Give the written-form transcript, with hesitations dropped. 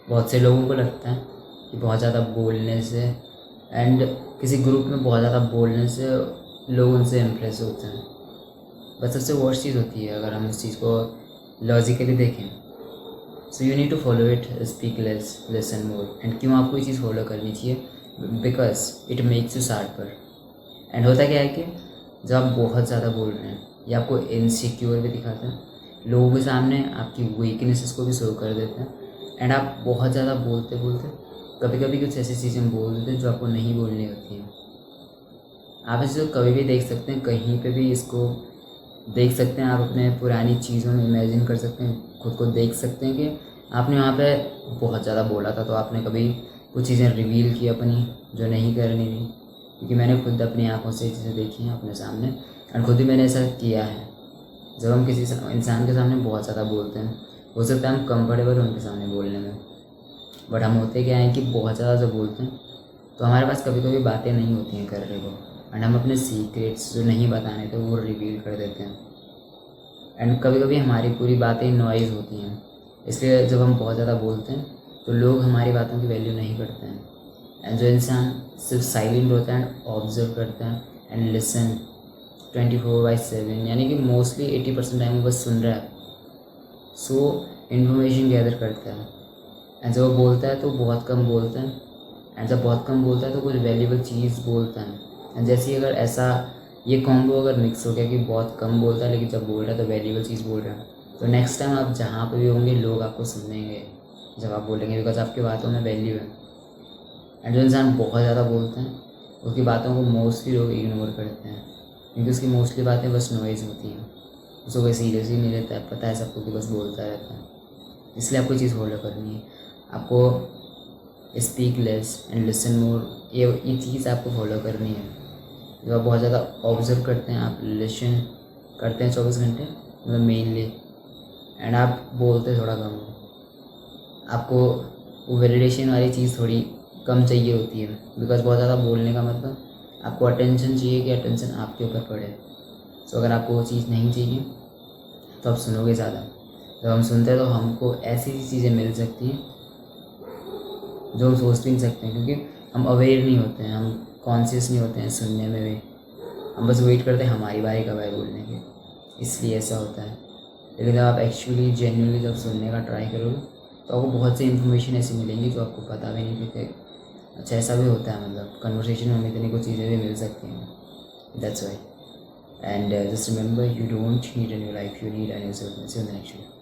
बहुत से लोगों को लगता है कि बहुत ज़्यादा बोलने से एंड किसी ग्रुप में बहुत ज़्यादा बोलने से लोग उनसे इम्प्रेस होते हैं, बस सबसे वर्स्ट चीज़ होती है अगर हम उस चीज़ को लॉजिकली देखें। So you need to follow it, speak less, listen more. And क्यों आपको ये चीज़ फॉलो करनी चाहिए? Because it makes you sharper. And होता क्या है कि जब आप बहुत ज़्यादा बोल रहे हैं, ये आपको इनसिक्योर भी दिखाता है, लोगों के सामने आपकी वीकनेसेस को भी शो कर देते हैं। एंड आप बहुत ज़्यादा बोलते बोलते कभी कभी कुछ ऐसी चीज़ें बोल देते हैं जो आपको नहीं बोलनी होती हैं। आप इसे कभी भी देख सकते हैं, कहीं पे भी इसको देख सकते हैं। आप अपने पुरानी चीज़ों में इमेजिन कर सकते हैं, खुद को देख सकते हैं कि आपने वहाँ पे बहुत ज़्यादा बोला था, तो आपने कभी कुछ चीज़ें रिवील की अपनी जो नहीं करनी थी। क्योंकि मैंने खुद अपनी आंखों से चीज़ें देखी हैं अपने सामने, और खुद ही मैंने ऐसा किया है। जब हम किसी इंसान के सामने बहुत ज़्यादा बोलते हैं, हो सकता है हम कंफर्टेबल उनके सामने बोलने में, बट हम होते क्या हैं कि बहुत ज़्यादा जब बोलते हैं तो हमारे पास कभी कभी बातें नहीं होती हैं करने को, एंड हम अपने सीक्रेट्स जो नहीं बताने थे वो रिवील कर देते हैं। एंड कभी कभी हमारी पूरी बातें नॉइज़ होती हैं, इसलिए जब हम बहुत ज़्यादा बोलते हैं तो लोग हमारी बातों की वैल्यू नहीं करते हैं। एंड जो इंसान सिर्फ साइलेंट होता है एंड ऑब्जर्व करता है एंड लिसन 24/7, यानी कि मोस्टली 80% टाइम वो बस सुन रहा है, सो इन्फॉर्मेशन गैदर करता है। एंड जब वो बोलता है तो बहुत कम बोलता है, एंड जब बहुत कम बोलता है तो कुछ वैल्यूबल चीज़ बोलता है। एंड जैसे ही अगर ऐसा ये कॉम्बो अगर मिक्स हो गया कि बहुत कम बोलता है लेकिन जब बोल रहा है तो वैल्यूबल चीज़ बोल रहा है, तो नेक्स्ट टाइम आप जहाँ पे भी होंगे लोग आपको सुनेंगे जब आप बोलेंगे, बिकॉज आपकी बातों में वैल्यू है। एंड जो इंसान बहुत ज़्यादा बोलते हैं उसकी बातों को मोस्टली लोग इग्नोर करते हैं, क्योंकि उसकी मोस्टली बातें बस नॉइज़ होती हैं, उसको कोई सीरियस ही नहीं लेता है, पता है सबको कि बस बोलता रहता है। इसलिए आपको चीज़ फॉलो करनी है, आपको speak less and listen more, ये चीज़ आपको फॉलो करनी है। जब आप बहुत ज़्यादा ऑब्जर्व करते हैं, आप लिसन करते हैं 24 घंटे मतलब मेनली, एंड आप बोलते थोड़ा कम हो, आपको वो वैलिडेशन वाली चीज़ थोड़ी कम चाहिए होती है, बिकॉज बहुत ज़्यादा बोलने का मतलब आपको अटेंशन चाहिए कि अटेंशन आपके ऊपर पड़े। सो अगर आपको वो चीज़ नहीं चाहिए तो आप सुनोगे ज़्यादा। जब हम सुनते हैं तो हमको ऐसी चीज़ें मिल सकती हैं जो हम सोच भी नहीं सकते हैं, क्योंकि हम अवेयर नहीं होते हैं, हम कॉन्शियस नहीं होते हैं सुनने में भी, हम बस वेट करते हैं हमारी बारी कब है बोलने की, इसलिए ऐसा होता है। लेकिन जब आप एक्चुअली जेन्युइनली जब सुनने का ट्राई करोगे तो आपको बहुत सी इन्फॉर्मेशन ऐसी मिलेंगी जो आपको पता भी नहीं थी। अच्छा ऐसा भी होता है, मतलब कन्वर्सेशन में हमें इतनी कुछ चीज़ें भी मिल सकती हैं। That's why, and just remember, you don't need a new life, you need a new self. See you in the next video.